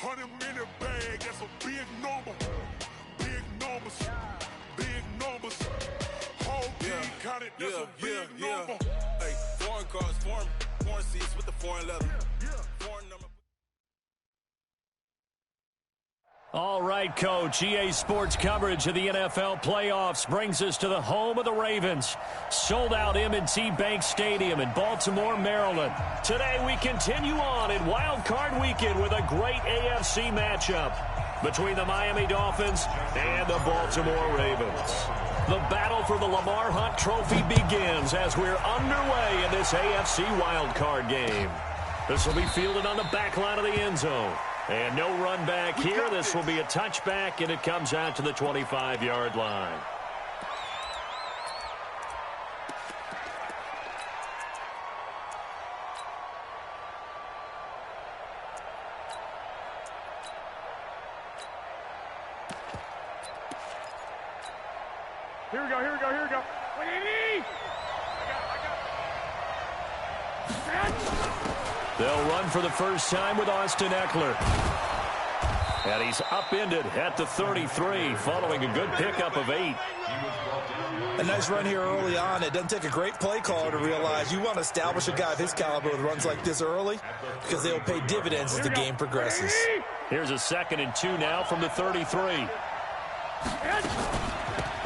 100-minute bag, that's a big number. Big numbers, big numbers. Whole team counted, that's a big number. Hey, foreign cars, foreign seats with the foreign leather. Foreign number. All right, Coach. EA Sports coverage of the NFL playoffs brings us to the home of the Ravens. Sold out M&T Bank Stadium in Baltimore, Maryland. Today we continue on in Wild Card Weekend with a great AFC matchup between the Miami Dolphins and the Baltimore Ravens. The battle for the Lamar Hunt Trophy begins as we're underway in this AFC Wild Card game. This will be fielded on the back line of the end zone. And no run back here. This will be a touchback, and it comes out to the 25-yard line. Here we go, here we go, here we go. They'll run for the first time with Austin Eckler. And he's upended at the 33 following a good pickup of 8. A nice run here early on. It doesn't take a great play caller to realize you want to establish a guy of his caliber with runs like this early because they'll pay dividends as the game progresses. Here's a 2nd and 2 now from the 33.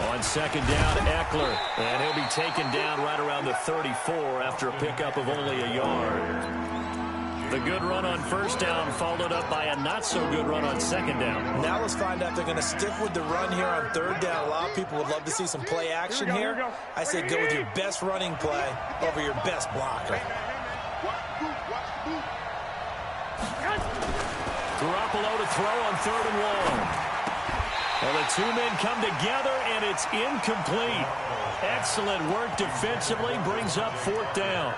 On second down, Eckler. And he'll be taken down right around the 34 after a pickup of only a yard. The good run on first down followed up by a not-so-good run on second down. Now let's find out if they're going to stick with the run here on third down. A lot of people would love to see some play action here. I say go with your best running play over your best blocker. Garoppolo to throw on 3rd and 1. Well, the two men come together, and it's incomplete. Excellent work defensively, brings up 4th down.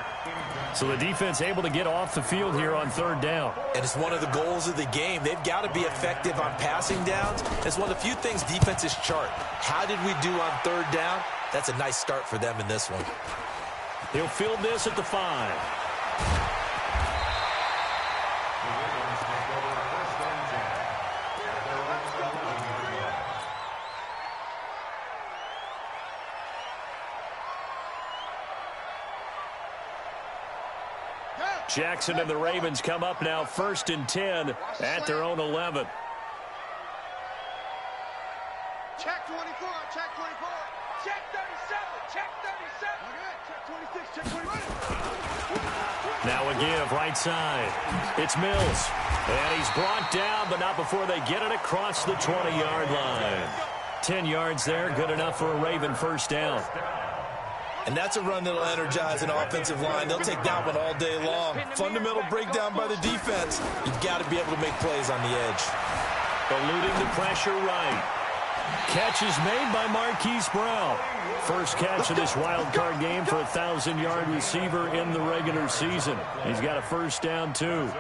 So the defense able to get off the field here on 3rd down. And it's one of the goals of the game. They've got to be effective on passing downs. It's one of the few things defenses chart. How did we do on 3rd down? That's a nice start for them in this one. He'll field this at the 5. Jackson and the Ravens come up now 1st and 10 at their own 11. Check 24, check 24, check 37, check 37. Check 26, check 25. Now a give right side. It's Mills. And he's brought down, but not before they get it across the 20-yard line. 10 yards there, good enough for a Raven first down. And that's a run that'll energize an offensive line. They'll take that one all day long. Fundamental breakdown by the defense. You've got to be able to make plays on the edge. Eluding the pressure right. Catch is made by Marquise Brown. First catch of this wild card game for a 1,000-yard receiver in the regular season. He's got a first down, too.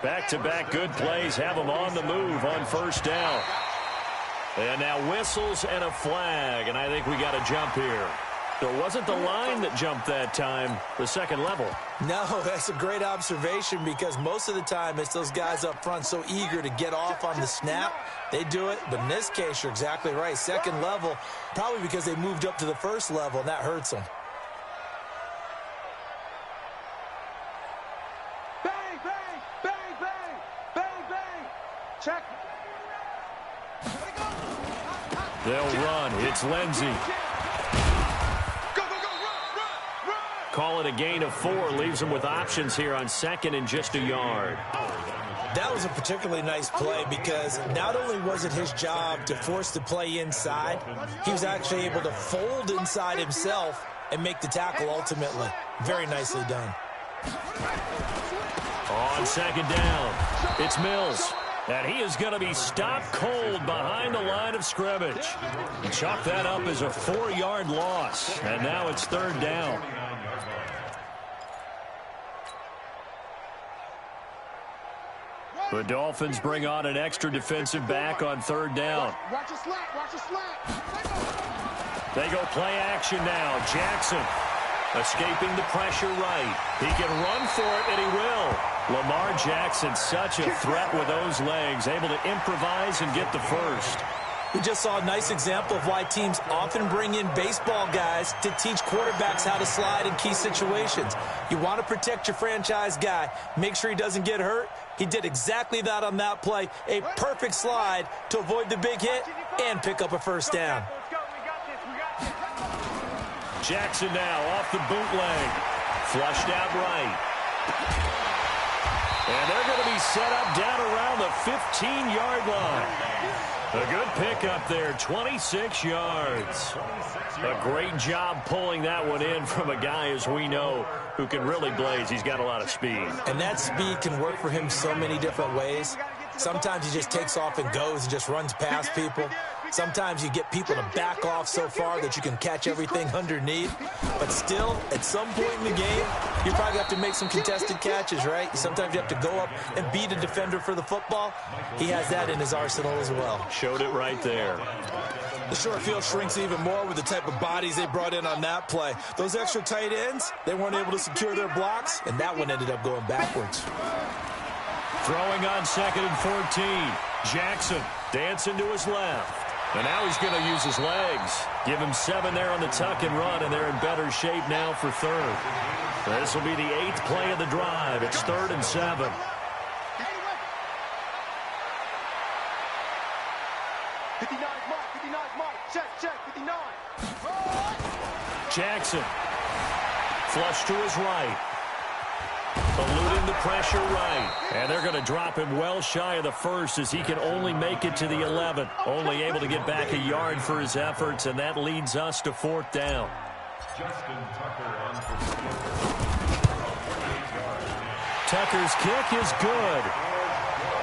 Back-to-back good plays have him on the move on first down. And now whistles and a flag, and I think we got a jump here. So it wasn't the line that jumped that time, the second level. No, that's a great observation because most of the time it's those guys up front so eager to get off on the snap. They do it, but in this case, you're exactly right. Second level, probably because they moved up to the first level, and that hurts them. Bang, bang, bang, bang, bang, bang. Check. They'll run. It's Lindsey. Go, go, go, run. Call it a gain of 4. Leaves them with options here on 2nd and just a yard. That was a particularly nice play because not only was it his job to force the play inside, he was actually able to fold inside himself and make the tackle ultimately. Very nicely done. On second down, it's Mills. And he is going to be stopped cold behind the line of scrimmage. Chalk that up as a 4-yard loss. And now it's 3rd down. The Dolphins bring on an extra defensive back on 3rd down. Watch the slack, watch the slack. They go play action now. Jackson escaping the pressure right. He can run for it, and he will. Lamar Jackson, such a threat with those legs, able to improvise and get the first. We just saw a nice example of why teams often bring in baseball guys to teach quarterbacks how to slide in key situations. You want to protect your franchise guy. Make sure he doesn't get hurt. He did exactly that on that play. A perfect slide to avoid the big hit and pick up a first down. Jackson now off the bootleg. Flushed out right. And they're going to be set up down around the 15-yard line. A good pickup there, 26 yards. A great job pulling that one in from a guy, as we know, who can really blaze. He's got a lot of speed. And that speed can work for him so many different ways. Sometimes he just takes off and goes and just runs past people. Sometimes you get people to back off so far that you can catch everything underneath. But still, at some point in the game, you probably have to make some contested catches, right? Sometimes you have to go up and beat a defender for the football. He has that in his arsenal as well. Showed it right there. The short field shrinks even more with the type of bodies they brought in on that play. Those extra tight ends, they weren't able to secure their blocks, and that one ended up going backwards. Throwing on 2nd and 14. Jackson dancing to his left. And now he's going to use his legs. Give him 7 there on the tuck and run, and they're in better shape now for 3rd. This will be the 8th play of the drive. It's 3rd and 7. Jackson. Flush to his right. Eluding the pressure right. And they're going to drop him well shy of the first as he can only make it to the 11. Only able to get back a yard for his efforts, and that leads us to 4th down. Tucker's kick is good.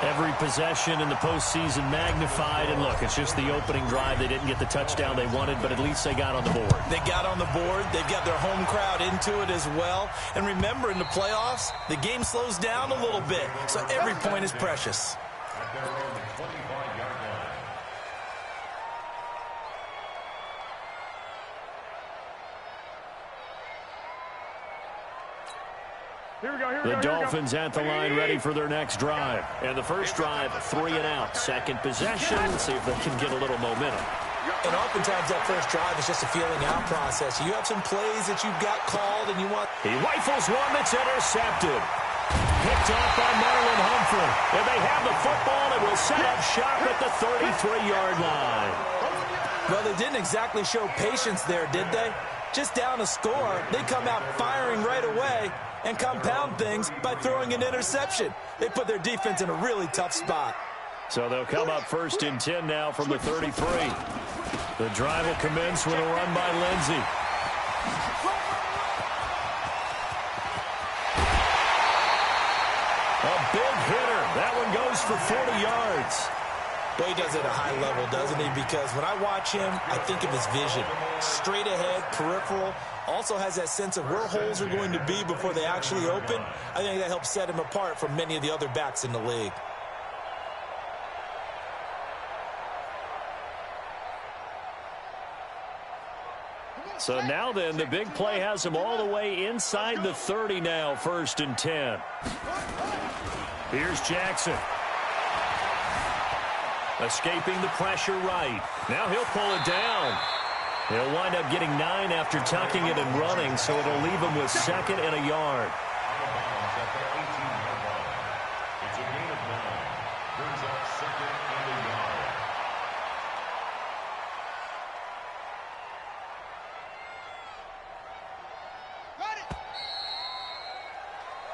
Every possession in the postseason magnified. And look, it's just the opening drive. They didn't get the touchdown they wanted, but at least they got on the board. They got on the board. They've got their home crowd into it as well. And remember, in the playoffs, the game slows down a little bit, so every point is precious. The Dolphins at the line ready for their next drive. And the first drive, 3 and out. Second possession. See if they can get a little momentum. And oftentimes that first drive is just a feeling out process. You have some plays that you've got called and you want. He rifles one that's intercepted. Picked off by Marlon Humphrey. And they have the football and will set up shop at the 33-yard line. Well, they didn't exactly show patience there, did they? Just down a score, they come out firing right away and compound things by throwing an interception. They put their defense in a really tough spot. So they'll come up 1st and 10 now from the 33. The drive will commence with a run by Lindsey. A big hitter. That one goes for 40 yards. Well, he does it at a high level, doesn't he? Because when I watch him, I think of his vision. Straight ahead, peripheral. Also has that sense of where holes are going to be before they actually open. I think that helps set him apart from many of the other backs in the league. So now then, the big play has him all the way inside the 30 now, 1st and 10. Here's Jackson. Escaping the pressure right. Now he'll pull it down. He'll wind up getting 9 after tucking it and running, so it'll leave him with 2nd and a yard. It's a gain of 9. Brings up 2nd and a yard. Got it!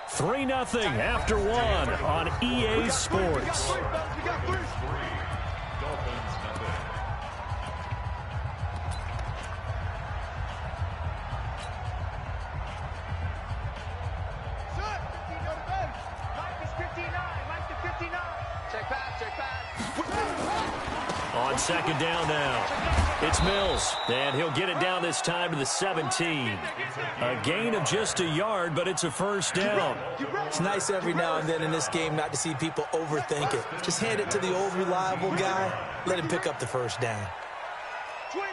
3-0 after 1 on EA Sports. On 2nd down now, it's Mills, and he'll get it down this time to the 17. A gain of just a yard, but it's a 1st down. It's nice every now and then in this game not to see people overthink it. Just hand it to the old reliable guy, let him pick up the 1st down. 25,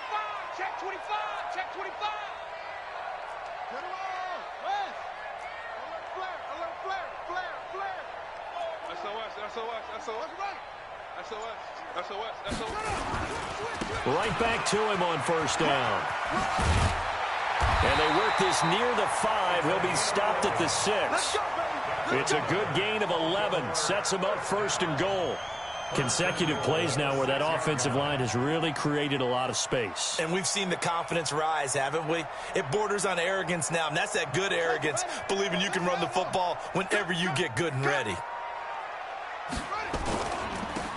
check 25, check 25. Get him on, West. Alert flare, Right back to him on first down. And they work this near the 5. He'll be stopped at the 6. It's a good gain of 11. Sets him up first and goal. Consecutive plays now where that offensive line has really created a lot of space. And we've seen the confidence rise, haven't we? It borders on arrogance now, and that's that good arrogance, believing you can run the football whenever you get good and ready.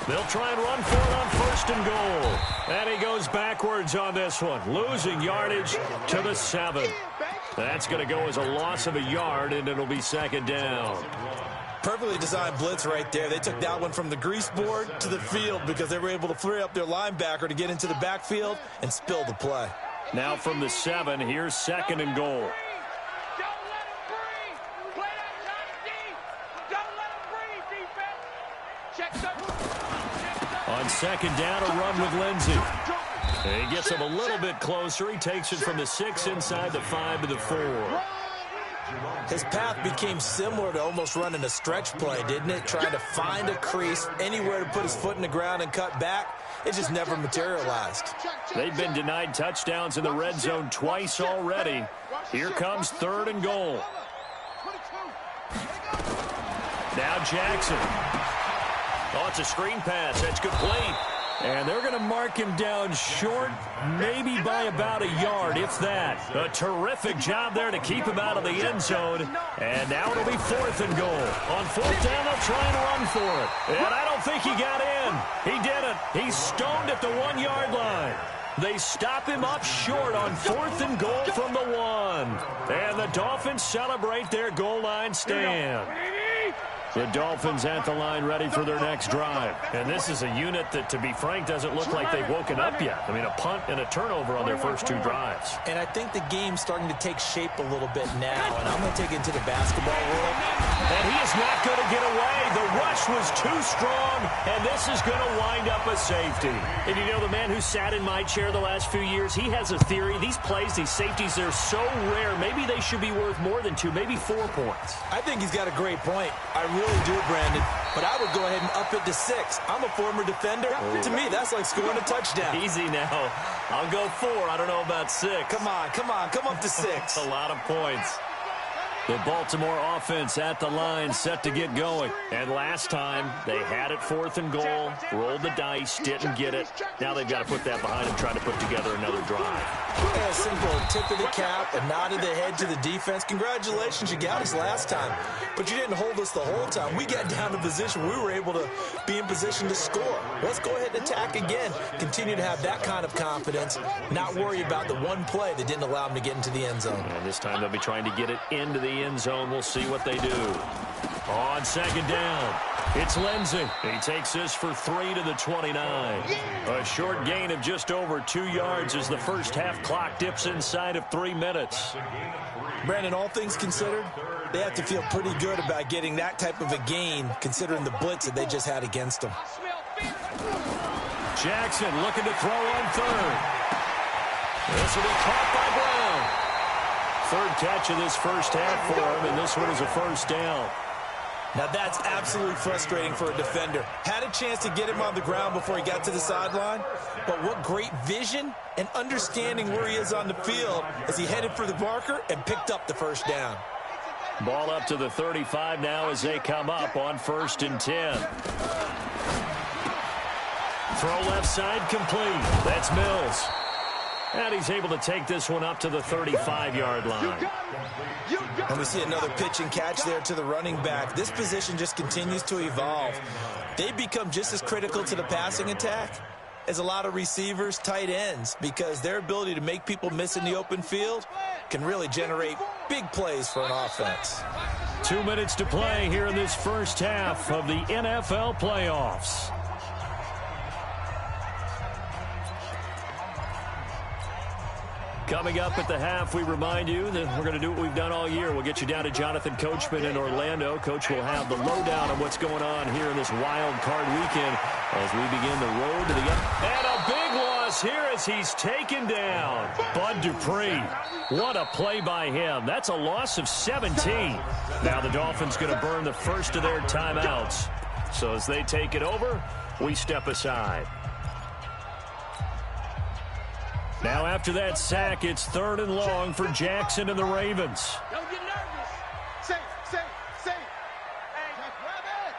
They'll try and run for it on first and goal. And he goes backwards on this one, losing yardage to the 7. That's going to go as a loss of a yard, and it'll be second down. Perfectly designed blitz right there. They took that one from the grease board to the field because they were able to free up their linebacker to get into the backfield and spill the play. Now from the 7, here's second and goal. On second down, a run with Lindsey. He gets him a little bit closer. He takes it from the 6 inside the 5 to the 4. His path became similar to almost running a stretch play, didn't it? Trying to find a crease, anywhere to put his foot in the ground and cut back. It just never materialized. They've been denied touchdowns in the red zone twice already. Here comes third and goal. Now Jackson. Oh, it's a screen pass. That's complete. And they're going to mark him down short, maybe by about a yard, if that. A terrific job there to keep him out of the end zone. And now it'll be fourth and goal. On fourth down, they'll try and run for it. And I don't think he got in. He didn't. He's stoned at the 1-yard line. They stop him up short on fourth and goal from the 1. And the Dolphins celebrate their goal line stand. The Dolphins at the line ready for their next drive. And this is a unit that, to be frank, doesn't look like they've woken up yet. I mean, a punt and a turnover on their first 2 drives. And I think the game's starting to take shape a little bit now. And I'm going to take it into the basketball world. And he is not going to get away. The rush was too strong, and this is going to wind up a safety. And you know, the man who sat in my chair the last few years, he has a theory. These plays, these safeties, they're so rare. Maybe they should be worth more than 2, maybe 4 points. I think he's got a great point. I really do, Brandon. But I would go ahead and up it to 6. I'm a former defender. Ooh. To me, that's like scoring a touchdown. Easy now. I'll go 4. I don't know about 6. Come on. Come up to 6. A lot of points. The Baltimore offense at the line, set to get going. And last time, they had it fourth and goal, rolled the dice, didn't get it. Now they've got to put that behind them, try to put together another drive. Yeah, a simple tip of the cap, a nod of the head to the defense. Congratulations, you got us last time. But you didn't hold us the whole time. We got down to position. We were able to be in position to score. Let's go ahead and attack again. Continue to have that kind of confidence, not worry about the one play that didn't allow them to get into the end zone. And this time they'll be trying to get it into the end zone. We'll see what they do. On second down, it's Lindsey. He takes this for 3 to the 29. A short gain of just over 2 yards as the first half clock dips inside of 3 minutes. Brandon, all things considered, they have to feel pretty good about getting that type of a gain considering the blitz that they just had against them. Jackson looking to throw on third. This will be caught by Brown. Third catch of this first half for him, and this one is a first down. Now that's absolutely frustrating for a defender. Had a chance to get him on the ground before he got to the sideline, but what great vision and understanding where he is on the field as he headed for the marker and picked up the first down. Ball up to the 35 now as they come up on 1st and 10. Throw left side complete. That's Mills. And he's able to take this one up to the 35-yard line. And we see another pitch and catch there to the running back. This position just continues to evolve. They become just as critical to the passing attack as a lot of receivers, tight ends, because their ability to make people miss in the open field can really generate big plays for an offense. 2 minutes to play here in this first half of the NFL playoffs. Coming up at the half, we remind you that we're going to do what we've done all year. We'll get you down to Jonathan Coachman in Orlando. Coach will have the lowdown on what's going on here in this wild card weekend as we begin the road to the end. And a big one across here as he's taken down. Bud Dupree. What a play by him. That's a loss of 17. Now the Dolphins going to burn the first of their timeouts. So as they take it over, we step aside. Now after that sack, it's 3rd and long for Jackson and the Ravens. Don't get nervous. Safe. Hey, Jack Rabbit.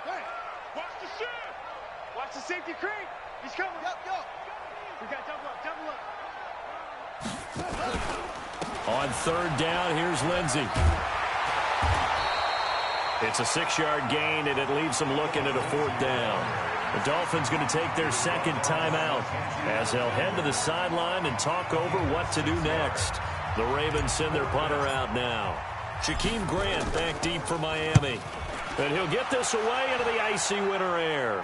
Hey, watch the shit. Watch the safety creep. He's coming. Yo. We got double up. On 3rd down, here's Lindsey. It's a 6-yard gain, and it leaves them looking at a 4th down. The Dolphins going to take their second timeout as they'll head to the sideline and talk over what to do next. The Ravens send their punter out now. Jakeem Grant back deep for Miami. And he'll get this away into the icy winter air.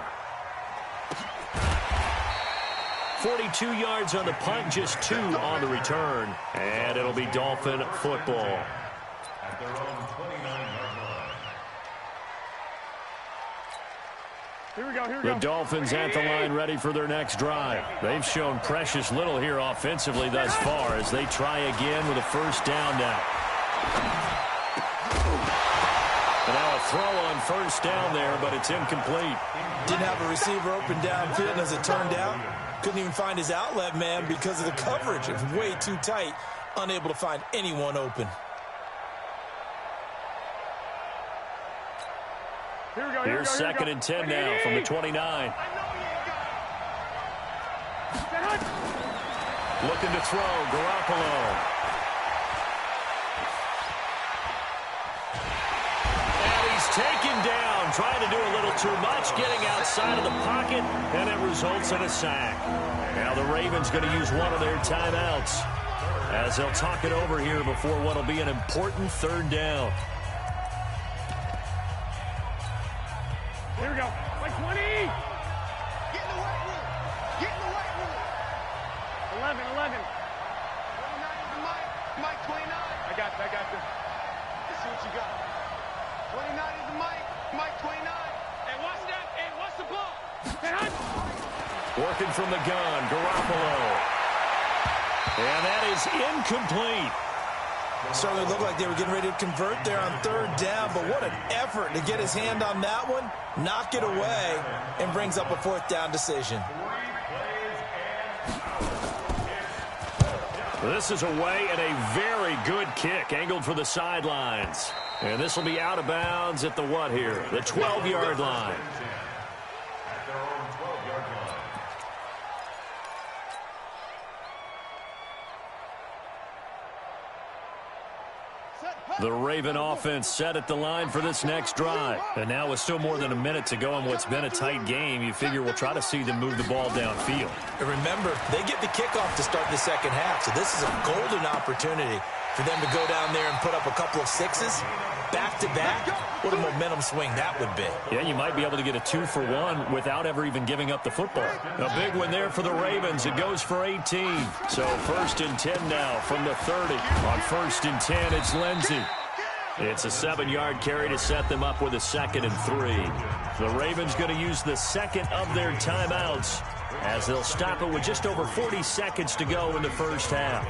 42 yards on the punt, just 2 on the return. And it'll be Dolphin football. At their own 29-yard line. Here we go. The Dolphins at the line ready for their next drive. They've shown precious little here offensively thus far as they try again with a 1st down now. And now a throw on 1st down there, but it's incomplete. Didn't have a receiver open downfield, and as it turned out, couldn't even find his outlet man because of the coverage. It was way too tight, unable to find anyone open. Here we go. Here's 2nd and 10 now from the 29. Looking to throw, Garoppolo. And he's taken down, trying to do a little too much, getting outside of the pocket, and it results in a sack. Now the Ravens going to use one of their timeouts as they'll talk it over here before what will be an important 3rd down. Here we go. Like 20. Get in the white room. 11. 29 is the Mike 29. I got you. Let's see what you got. 29 is the Mike 29. Hey, watch that. Hey, watch the ball. Working from the gun, Garoppolo. And that is incomplete. Certainly looked like they were getting ready to convert there on 3rd down, but what an effort to get his hand on that one, knock it away, and brings up a 4th down decision. This is away and a very good kick, angled for the sidelines. And this will be out of bounds at the what here? The 12-yard line. At their own 12-yard line. The Raven offense set at the line for this next drive. And now with still more than a minute to go in what's been a tight game, you figure we'll try to see them move the ball downfield. And remember, they get the kickoff to start the second half, so this is a golden opportunity for them to go down there and put up a couple of 6s back-to-back. What a momentum swing that would be. Yeah, you might be able to get a 2-for-1 without ever even giving up the football. A big one there for the Ravens. It goes for 18. So 1st and 10 now from the 30. On 1st and 10, it's Lindsey. It's a 7-yard carry to set them up with a 2nd and 3. The Ravens going to use the 2nd of their timeouts as they'll stop it with just over 40 seconds to go in the first half.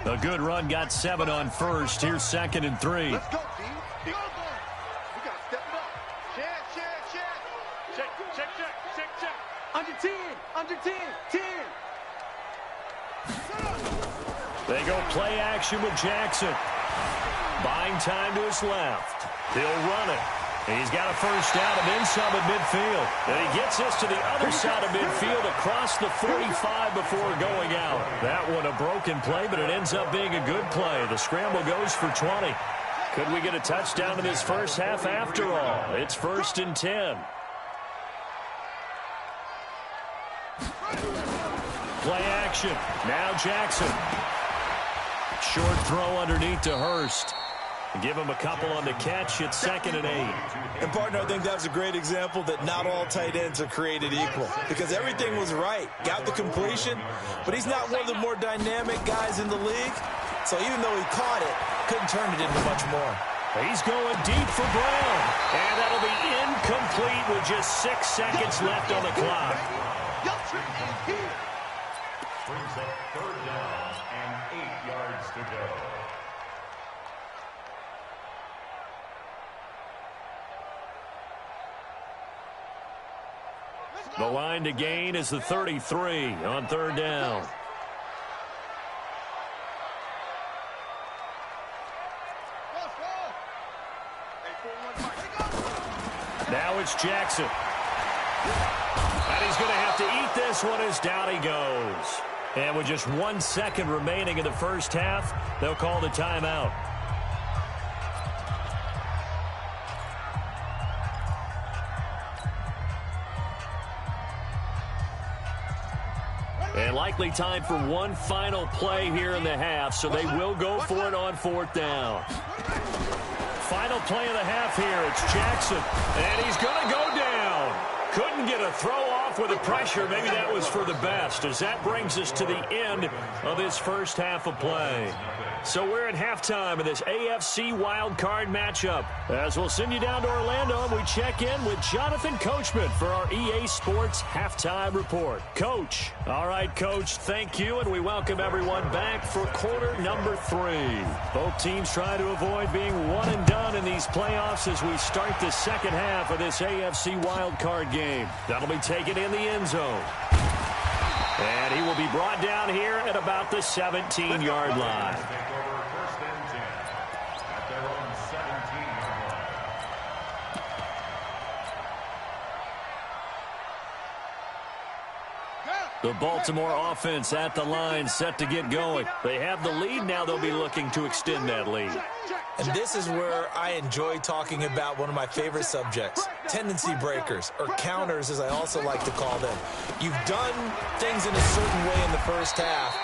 A good run, got 7 on 1st. Here's 2nd and 3. Let's go, D. We got to step it up. Check. Under 10. 10. They go play action with Jackson. Buying time to his left. He'll run it. He's got a 1st down and then some at midfield. And he gets this to the other side of midfield across the 45 before going out. That one a broken play, but it ends up being a good play. The scramble goes for 20. Could we get a touchdown in this first half after all? It's 1st and 10. Play action. Now Jackson. Short throw underneath to Hurst. Give him a couple on the catch. It's 2nd and 8. And, partner, I think that was a great example that not all tight ends are created equal because everything was right. Got the completion, but he's not one of the more dynamic guys in the league. So even though he caught it, couldn't turn it into much more. He's going deep for Brown. And that'll be incomplete with just 6 seconds left on the clock. Brings up third down and 8 yards to go. The line to gain is the 33 on third down. Now it's Jackson. And he's going to have to eat this one as down he goes. And with just 1 second remaining in the first half, they'll call the timeout. And likely time for one final play here in the half, so they will go for it on fourth down. Final play of the half here. It's Jackson, and he's going to go down. Couldn't get a throw off with the pressure. Maybe that was for the best, as that brings us to the end of this first half of play. So we're at halftime of this AFC wildcard matchup. As we'll send you down to Orlando, and we check in with Jonathan Coachman for our EA Sports Halftime Report. Coach. All right, Coach, thank you, and we welcome everyone back for quarter number 3. Both teams try to avoid being one and done in these playoffs as we start the second half of this AFC wildcard game. That'll be taken in the end zone. And he will be brought down here at about the 17-yard line. The Baltimore offense at the line, set to get going. They have the lead. Now they'll be looking to extend that lead. And this is where I enjoy talking about one of my favorite subjects, tendency breakers, or counters as I also like to call them. You've done things in a certain way in the first half,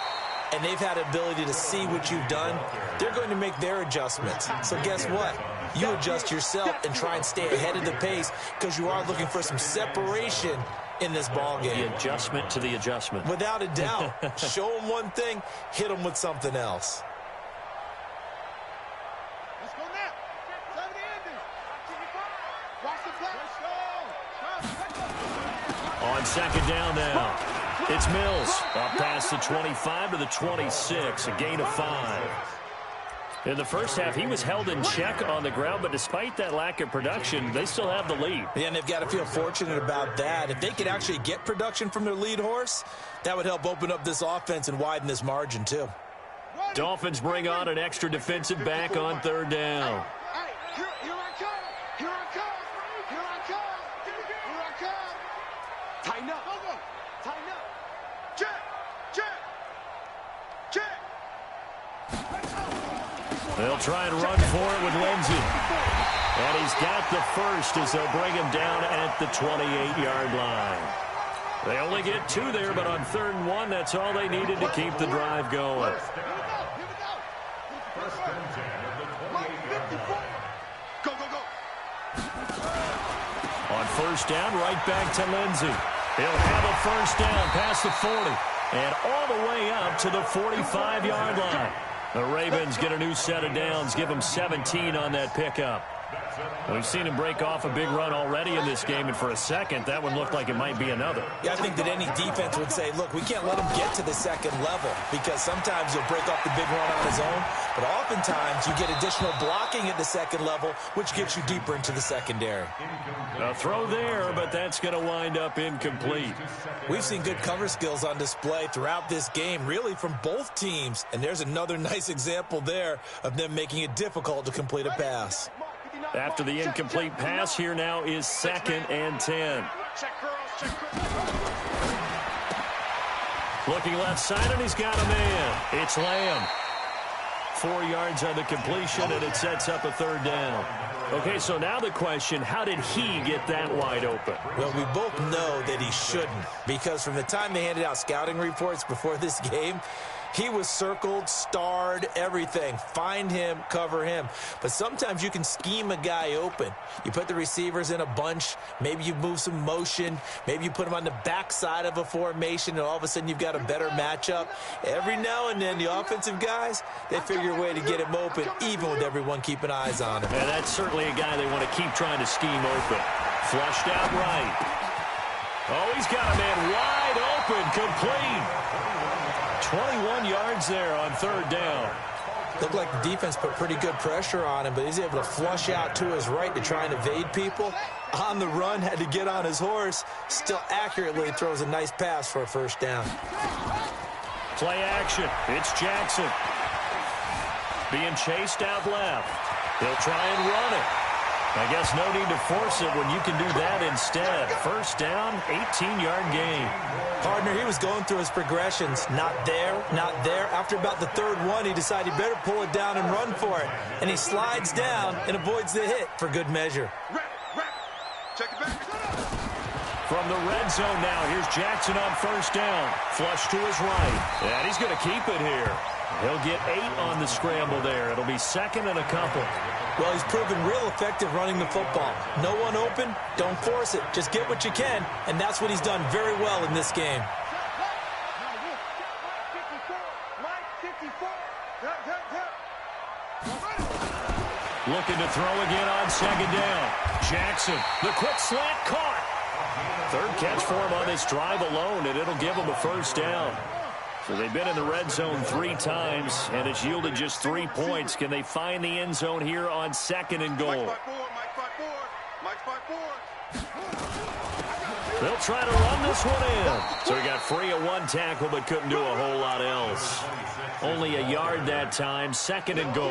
and they've had ability to see what you've done. They're going to make their adjustments. So guess what? You adjust yourself and try and stay ahead of the pace because you are looking for some separation in this ball game. The adjustment to the adjustment. Without a doubt. Show them one thing, hit them with something else. Let's go now. 70 Andy. Watch the play. On second down now, it's Mills. Up past the 25 to the 26, a gain of 5. In the first half, he was held in check on the ground, but despite that lack of production, they still have the lead. Yeah, and they've got to feel fortunate about that. If they could actually get production from their lead horse, that would help open up this offense and widen this margin, too. Dolphins bring on an extra defensive back on third down. Here I come. Here I come. Here I come. Here I come. Tighten up. Tighten up. Check. Check. Check. They'll try and run for it with Lindsey. And he's got the first as they'll bring him down at the 28-yard line. They only get 2 there, but on 3rd and 1, that's all they needed to keep the drive going. First and 10 of the 28-yard line. Go, go, go. On first down, right back to Lindsey. He'll have a first down past the 40 and all the way up to the 45-yard line. The Ravens get a new set of downs, give them 17 on that pickup. We've seen him break off a big run already in this game, and for a second, that one looked like it might be another. Yeah, I think that any defense would say, look, we can't let him get to the second level because sometimes he'll break off the big run on his own, but oftentimes you get additional blocking at the second level, which gets you deeper into the secondary. A throw there, but that's going to wind up incomplete. We've seen good cover skills on display throughout this game, really from both teams, and there's another nice example there of them making it difficult to complete a pass. After the incomplete pass, here now is 2nd and 10. Looking left side, and he's got a man. It's Lamb. 4 yards on the completion, and it sets up a 3rd down. Okay, so now the question, how did he get that wide open? Well, we both know that he shouldn't, because from the time they handed out scouting reports before this game, He was circled, starred, everything. Find him, cover him. But sometimes you can scheme a guy open. You put the receivers in a bunch. Maybe you move some motion. Maybe you put them on the backside of a formation, and all of a sudden you've got a better matchup. Every now and then, the offensive guys, they figure a way to get him open, even with everyone keeping eyes on him. And that's certainly a guy they want to keep trying to scheme open. Flushed out right. Oh, he's got a man wide open, complete. 21 yards there on third down. Looked like the defense put pretty good pressure on him, but he's able to flush out to his right to try and evade people. On the run, had to get on his horse. Still accurately throws a nice pass for a first down. Play action. It's Jackson. Being chased out left. He'll try and run it. I guess no need to force it when you can do that instead. First down, 18-yard gain. Partner, he was going through his progressions. Not there, not there. After about the third one, he decided he better pull it down and run for it. And he slides down and avoids the hit for good measure. Check it back. From the red zone now, here's Jackson on first down. Flush to his right. And he's going to keep it here. He'll get 8 on the scramble there. It'll be second and a couple. Well, he's proven real effective running the football. No one open, don't force it. Just get what you can, and that's what he's done very well in this game. Looking to throw again on second down. Jackson, the quick slant caught. Third catch for him on this drive alone, and it'll give him a first down. So they've been in the red zone 3 times, and it's yielded just 3 points. Can they find the end zone here on second and goal? They'll try to run this one in. So he got free of 1 tackle, but couldn't do a whole lot else. Only a yard that time, second and goal.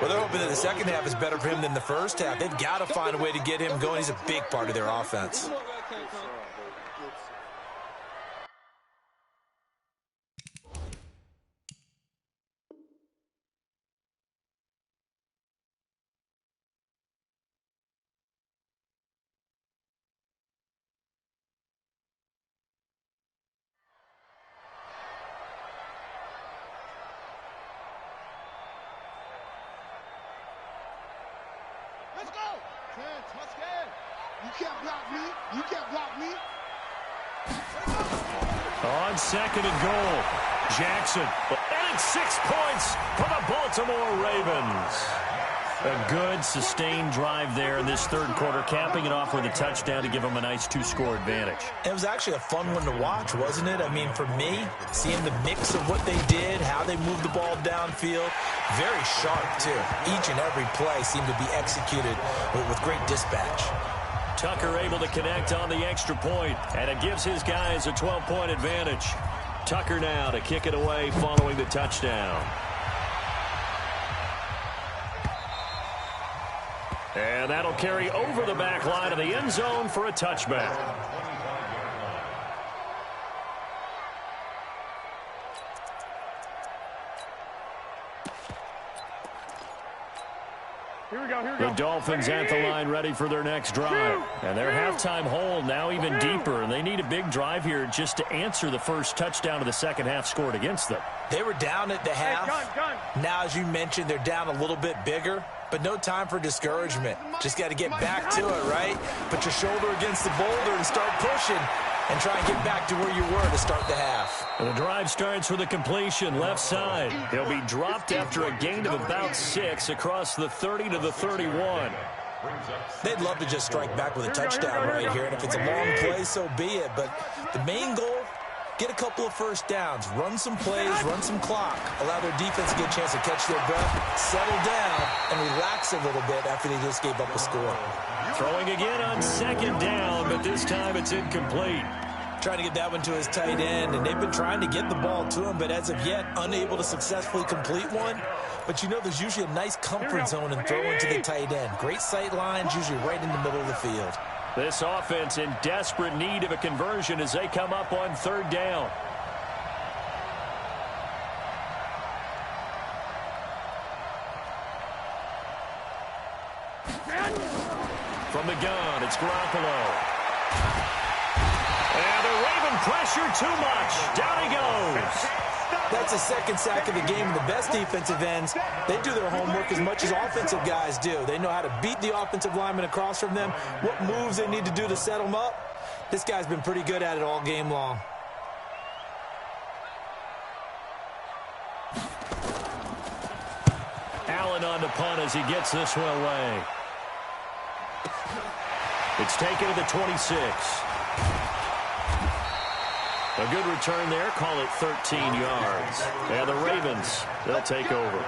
Well, they're hoping that the second half is better for him than the first half. They've got to find a way to get him going. He's a big part of their offense. Let's go. Let's get. You can't block me. You can't block me. On second and goal, Jackson. And it's 6 points for the Baltimore Ravens. A good, sustained drive there in this third quarter, capping it off with a touchdown to give them a nice 2-score advantage. It was actually a fun one to watch, wasn't it? I mean, for me, seeing the mix of what they did, how they moved the ball downfield, very sharp, too. Each and every play seemed to be executed with great dispatch. Tucker able to connect on the extra point, and it gives his guys a 12-point advantage. Tucker now to kick it away following the touchdown. And that'll carry over the back line of the end zone for a touchback. Here we go. The Dolphins at the line ready for their next drive. And their halftime hole now even deeper. And they need a big drive here just to answer the first touchdown of the second half scored against them. They were down at the half. Now, as you mentioned, they're down a little bit bigger. But no time for discouragement. Just got to get back to it, right? Put your shoulder against the boulder and start pushing. And try and get back to where you were to start the half. And the drive starts with a completion left side. He'll be dropped after a gain of about 6 across the 30 to the 31. They'd love to just strike back with a touchdown right here. And if it's a long play, so be it. But the main goal, get a couple of first downs. Run some plays, run some clock. Allow their defense to get a chance to catch their breath, settle down, and relax a little bit after they just gave up a score. Throwing again on second down, but this time it's incomplete. Trying to get that one to his tight end, and they've been trying to get the ball to him, but as of yet, unable to successfully complete one. But you know there's usually a nice comfort zone in throwing to the tight end. Great sight lines, usually right in the middle of the field. This offense in desperate need of a conversion as they come up on third down. From the gun, it's Garoppolo. And the Raven pressure too much. Down he goes. That That's a second sack of the game. The best defensive ends, they do their homework as much as offensive guys do. They know how to beat the offensive lineman across from them, what moves they need to do to set them up. This guy's been pretty good at it all game long. Allen on the punt as he gets this one away. It's taken to the 26. A good return there. Call it 13 yards. And the Ravens, they'll take over.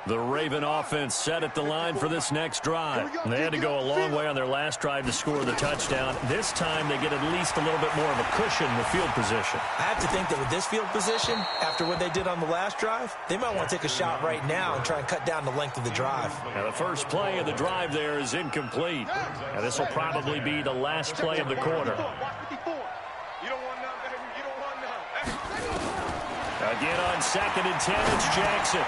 The Raven offense set at the line for this next drive. They had to go a long way on their last drive to score the touchdown. This time they get at least a little bit more of a cushion with field position. I have to think that with this field position, after what they did on the last drive, they might want to take a shot right now and try and cut down the length of the drive. Now the first play of the drive there is incomplete. Now this will probably be the last play of the quarter. Again on 2nd and 10, it's Jackson.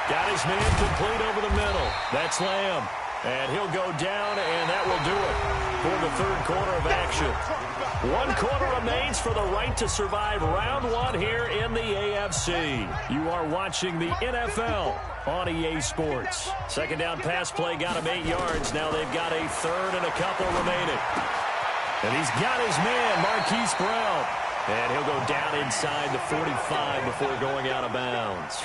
Got his man complete over the middle. That's Lamb. And he'll go down, and that will do it for the third quarter of action. 1 quarter remains for the right to survive round 1 here in the AFC. You are watching the NFL on EA Sports. Second down pass play got him 8 yards. Now they've got a third and a couple remaining. And he's got his man, Marquise Brown. And he'll go down inside the 45 before going out of bounds.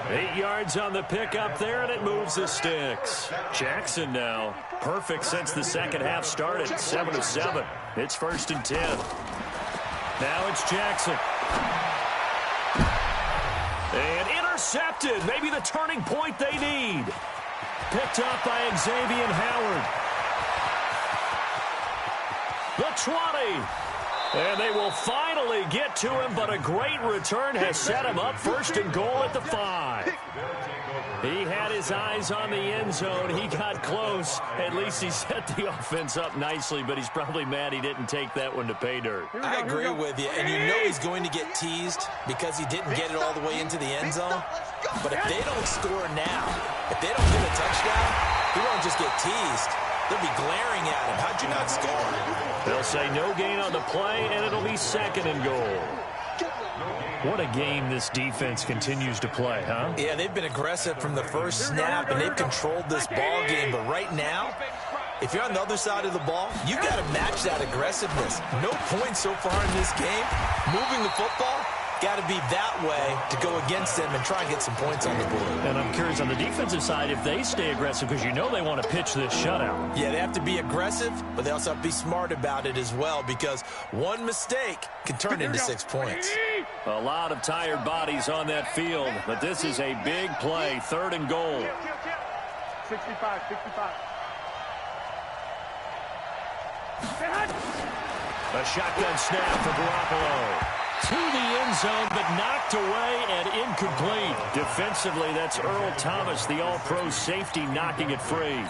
8 yards on the pickup there, and it moves the sticks. Jackson now, perfect since the second half started, 7 of 7. It's 1st and 10. Now it's Jackson. And intercepted, maybe the turning point they need. Picked up by Xavier Howard. The 20. And they will finally get to him, but a great return has set him up 1st and goal at the 5. He had his eyes on the end zone. He got close. At least he set the offense up nicely, but he's probably mad he didn't take that one to pay dirt. I agree with you, and you know he's going to get teased because he didn't get it all the way into the end zone. But if they don't score now, if they don't get a touchdown, he won't just get teased. They'll be glaring at him. How'd you not score? They'll say no gain on the play, and it'll be 2nd and goal. What a game this defense continues to play, huh? Yeah, they've been aggressive from the first snap, and they've controlled this ball game. But right now, if you're on the other side of the ball, you got to match that aggressiveness. No points so far in this game. Moving the football, got to be that way to go against them and try and get some points on the board. And I'm curious on the defensive side if they stay aggressive, because you know they want to pitch this shutout. Yeah, they have to be aggressive, but they also have to be smart about it as well, because one mistake can turn into 6 points. A lot of tired bodies on that field, but this is a big play, 3rd and goal. 65. A shotgun snap for Garoppolo. To the end zone, but knocked away and incomplete. Defensively, that's Earl Thomas, the all-pro safety, knocking it free.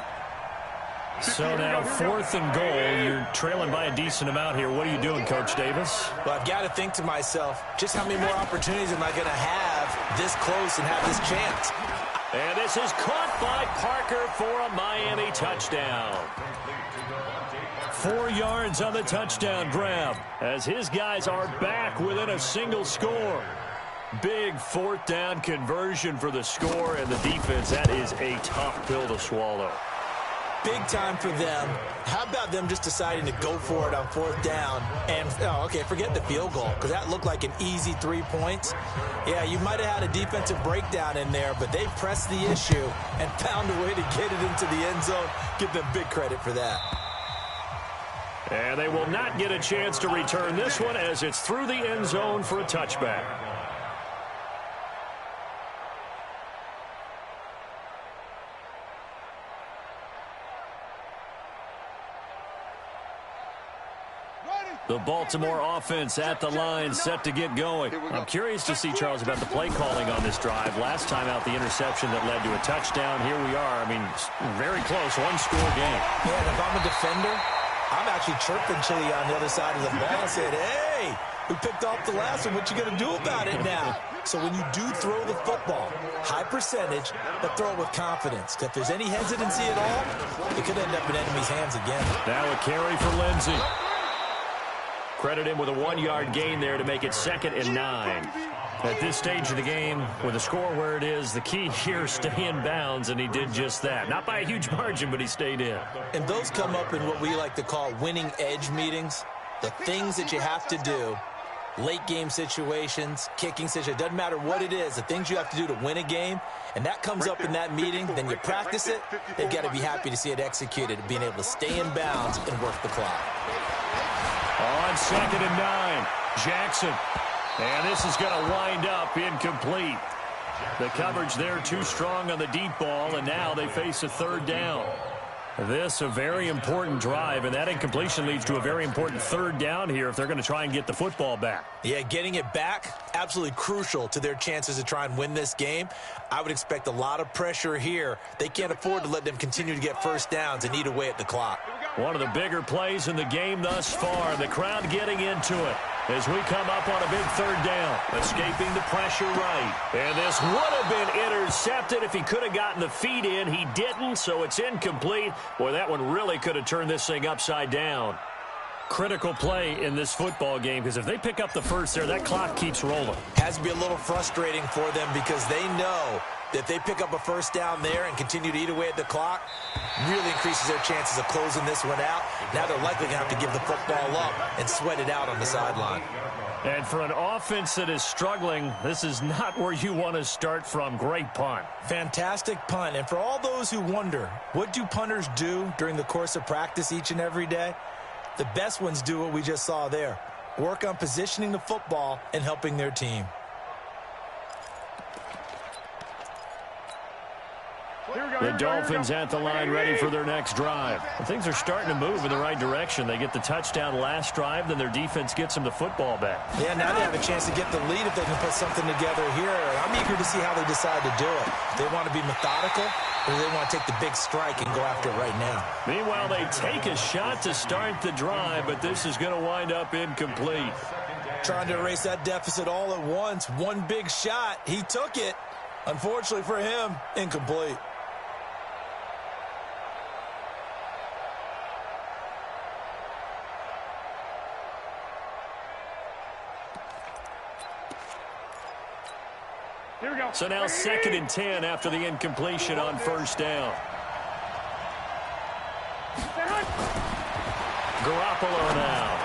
So now 4th and goal. You're trailing by a decent amount here. What are you doing, Coach Davis? Well, I've got to think to myself, just how many more opportunities am I going to have this close and have this chance? And this is caught by Parker for a Miami touchdown. 4 yards on the touchdown grab as his guys are back within a single score. Big 4th down conversion for the score, and the defense, that is a tough pill to swallow. Big time for them. How about them just deciding to go for it on 4th down? And, okay, forget the field goal, because that looked like an easy 3 points. Yeah, you might have had a defensive breakdown in there, but they pressed the issue and found a way to get it into the end zone. Give them big credit for that. And they will not get a chance to return this one as it's through the end zone for a touchback. The Baltimore offense at the line, set to get going. I'm curious to see, Charles, about the play calling on this drive. Last time out, the interception that led to a touchdown. Here we are. I mean, very close, 1-score game. Yeah, and if I'm a defender, I'm actually chirping Chili on the other side of the ball, saying, hey, Hey, we picked off the last one. What you going to do about it now? So when you do throw the football, high percentage, but throw it with confidence. If there's any hesitancy at all, it could end up in enemy's hands again. Now a carry for Lindsey. Credit him with a 1-yard gain there to make it 2nd and 9. At this stage of the game, with the score where it is, the key here is stay in bounds, and he did just that. Not by a huge margin, but he stayed in. And those come up in what we like to call winning edge meetings. The things that you have to do, late game situations, kicking situations, doesn't matter what it is, the things you have to do to win a game, and that comes up in that meeting, then you practice it, they've got to be happy to see it executed, being able to stay in bounds and work the clock. On 2nd and 9, Jackson. And this is going to wind up incomplete. The coverage there too strong on the deep ball, and now they face a 3rd down. This a very important drive, and that incompletion leads to a very important 3rd down here if they're going to try and get the football back. Yeah, getting it back, absolutely crucial to their chances to try and win this game. I would expect a lot of pressure here. They can't afford to let them continue to get first downs and eat away at the clock. One of the bigger plays in the game thus far. The crowd getting into it as we come up on a big 3rd down. Escaping the pressure right. And this would have been intercepted if he could have gotten the feet in. He didn't, so it's incomplete. Boy, that one really could have turned this thing upside down. Critical play in this football game, because if they pick up the first there, that clock keeps rolling. Has to be a little frustrating for them because they know that if they pick up a first down there and continue to eat away at the clock, really increases their chances of closing this one out. Now they're likely going to have to give the football up and sweat it out on the sideline. And for an offense that is struggling, this is not where you want to start from. Great punt. Fantastic punt. And for all those who wonder, what do punters do during the course of practice each and every day? The best ones do what we just saw there. Work on positioning the football and helping their team. The Dolphins at the line ready for their next drive. And things are starting to move in the right direction. They get the touchdown last drive, then their defense gets them the football back. Yeah, now they have a chance to get the lead if they can put something together here. I'm eager to see how they decide to do it. They want to be methodical, or they want to take the big strike and go after it right now. Meanwhile, they take a shot to start the drive, but this is going to wind up incomplete. Trying to erase that deficit all at once. One big shot. He took it. Unfortunately for him, incomplete. So now 2nd and 10 after the incompletion on first down. Garoppolo now.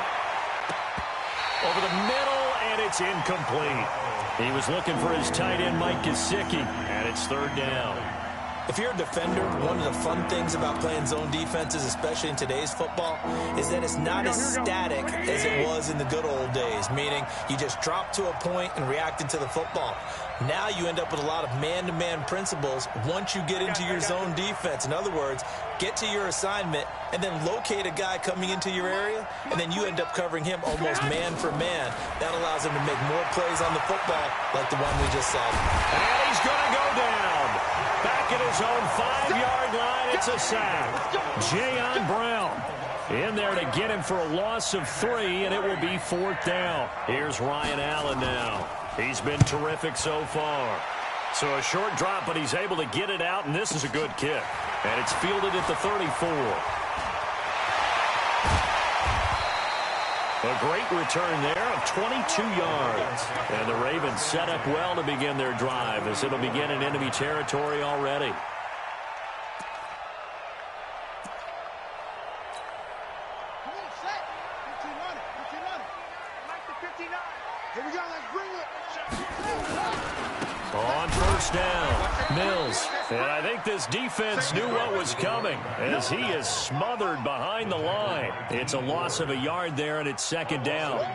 Over the middle, and it's incomplete. He was looking for his tight end, Mike Gesicki, and it's 3rd down. If you're a defender, one of the fun things about playing zone defenses, especially in today's football, is that it's not as static as it was in the good old days, meaning you just drop to a point and react into the football. Now you end up with a lot of man-to-man principles once you get into your zone defense. In other words, get to your assignment and then locate a guy coming into your area, and then you end up covering him almost man for man. That allows him to make more plays on the football like the one we just saw. And he's going to go down. Back at his own 5-yard line, it's a sack. Jayon Brown in there to get him for a loss of 3, and it will be 4th down. Here's Ryan Allen now. He's been terrific so far. So a short drop, but he's able to get it out, and this is a good kick. And it's fielded at the 34. A great return there of 22 yards. And the Ravens set up well to begin their drive as it'll begin in enemy territory already. Come on, set. 15 on it. 15 on it. Like the 59. Here we go. Let's bring it. On first down, Mills. And I think this defense knew what was coming as he is smothered behind the line. It's a loss of a yard there, and it's 2nd down.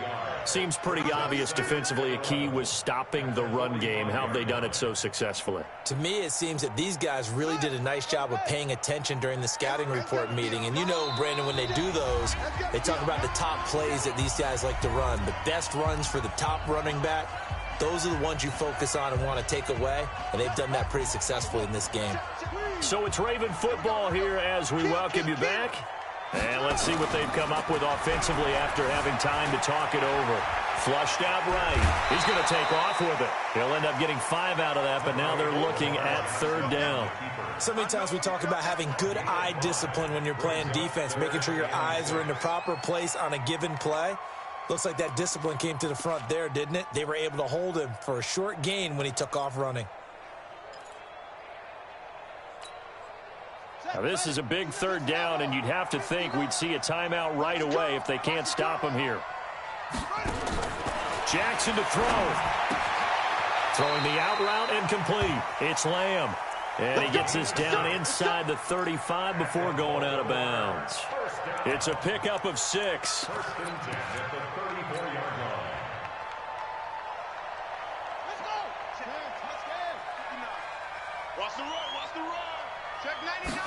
Seems pretty obvious defensively a key was stopping the run game. How have they done it so successfully? To me, it seems that these guys really did a nice job of paying attention during the scouting report meeting. And you know, Brandon, when they do those, they talk about the top plays that these guys like to run. The best runs for the top running back. Those are the ones you focus on and want to take away, and they've done that pretty successfully in this game. So it's Raven football here as we welcome you back. And let's see what they've come up with offensively after having time to talk it over. Flushed out right. He's going to take off with it. He'll end up getting 5 out of that, but now they're looking at 3rd down. So many times we talk about having good eye discipline when you're playing defense, making sure your eyes are in the proper place on a given play. Looks like that discipline came to the front there, didn't it? They were able to hold him for a short gain when he took off running. Now this is a big 3rd down, and you'd have to think we'd see a timeout right away if they can't stop him here. Jackson to throw. Throwing the out route incomplete. It's Lamb. And he gets this down inside the 35 before going out of bounds. It's a pickup of 6. First and 10 at the 34-yard line. Let's go. Let's go. 59. Watch the run. Watch the run. Check 99.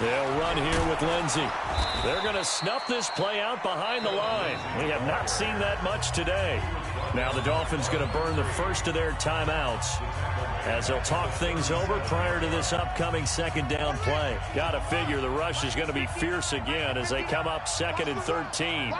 They'll run here with Lindsey. They're going to snuff this play out behind the line. We have not seen that much today. Now the Dolphins going to burn the first of their timeouts as they'll talk things over prior to this upcoming 2nd down play. Got to figure the rush is going to be fierce again as they come up 2nd and 13.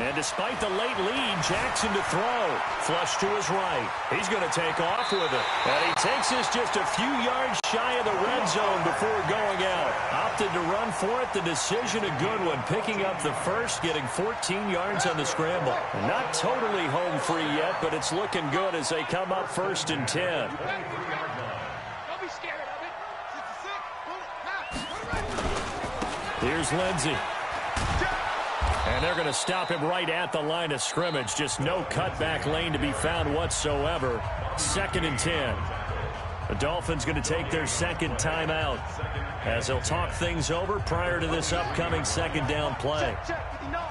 And despite the late lead, Jackson to throw. Flush to his right. He's going to take off with it. And he takes this just a few yards shy of the red zone before going out. Opted to run for it. The decision a good one. Picking up the first, getting 14 yards on the scramble. Not totally home free yet, but it's looking good as they come up 1st and 10. Don't be scared of it. Here's Lindsey. And they're going to stop him right at the line of scrimmage. Just no cutback lane to be found whatsoever. 2nd and 10. The Dolphins going to take their 2nd timeout as they'll talk things over prior to this upcoming 2nd down play. Check 59.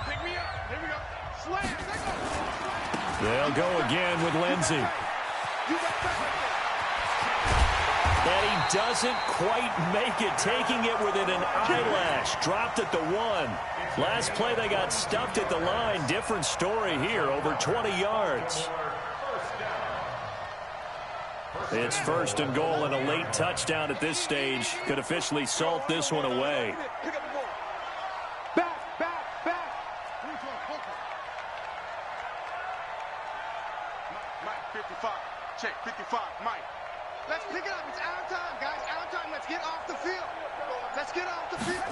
Pick me up. Here we go. Slam. They'll go again with Lindsey. You got back. And he doesn't quite make it, taking it within an eyelash. Dropped at the 1. Last play they got stuffed at the line. Different story here, over 20 yards. It's 1st and goal, and a late touchdown at this stage could officially salt this one away. Pick up the ball. Back. Mike, 55. Check, 55. Mike. Let's pick it up. It's out of time, guys. Out of time. Let's get off the field. Let's get off the field.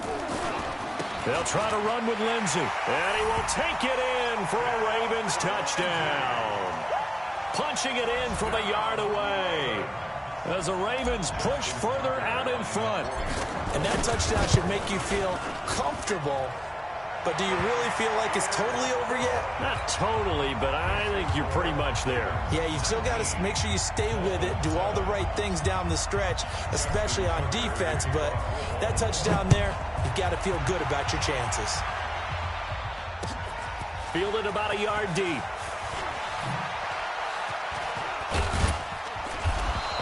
They'll try to run with Lindsey. And he will take it in for a Ravens touchdown. Punching it in from a yard away as the Ravens push further out in front. And that touchdown should make you feel comfortable. But do you really feel like it's totally over yet? Not totally, but I think you're pretty much there. Yeah, you've still got to make sure you stay with it, do all the right things down the stretch, especially on defense. But that touchdown there, you've got to feel good about your chances. Fielded about a yard deep.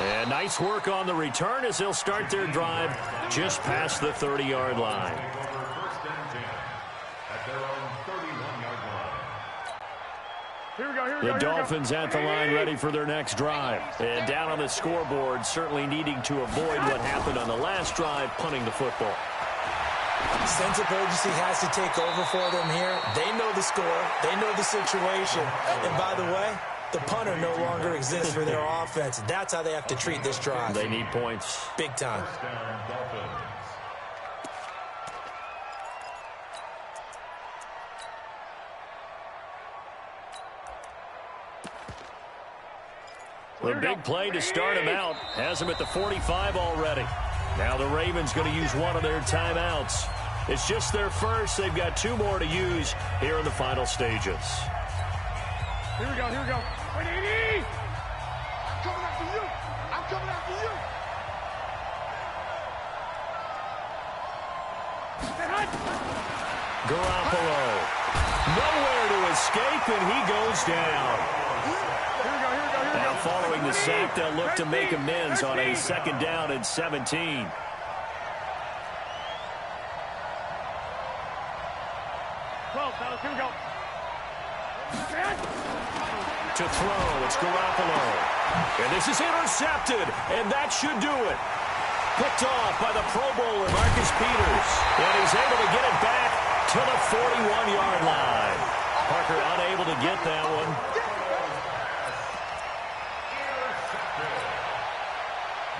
And nice work on the return as they'll start their drive just past the 30-yard line. The Dolphins at the line ready for their next drive. And down on the scoreboard, certainly needing to avoid what happened on the last drive, punting the football. Sense of urgency has to take over for them here. They know the score. They know the situation. And by the way, the punter no longer exists for their offense. That's how they have to treat this drive. They need points. Big time. The big play to start him out has him at the 45 already. Now the Ravens going to use one of their timeouts. It's just their first. They've got 2 more to use here in the final stages. Here we go. Wait, 80! I'm coming after you. Garoppolo. Nowhere to escape, and he goes down. Now following the sack, they'll look to make amends on a 2nd down and 17. Here we go. To throw, it's Garoppolo. And this is intercepted, and that should do it. picked off by the Pro Bowler, Marcus Peters. And he's able to get it back to the 41-yard line. Parker unable to get that one.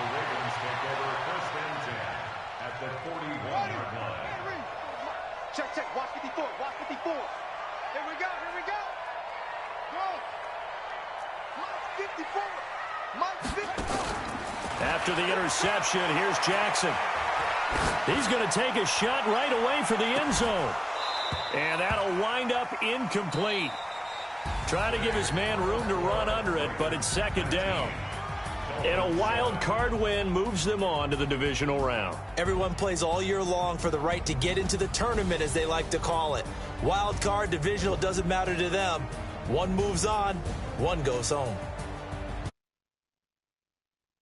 The Ravens take over first and 10 at the 41-yard line. Check, check. Watch 54. Watch 54. Here we go. Here we go. Go. Mike 54. Mike 54. After the interception, here's Jackson. He's going to take a shot right away for the end zone. And that'll wind up incomplete. Trying to give his man room to run under it, but it's second down. And a wild card win moves them on to the divisional round. Everyone plays all year long for the right to get into the tournament, as they like to call it. Wild card, divisional, doesn't matter to them. One moves on, one goes home.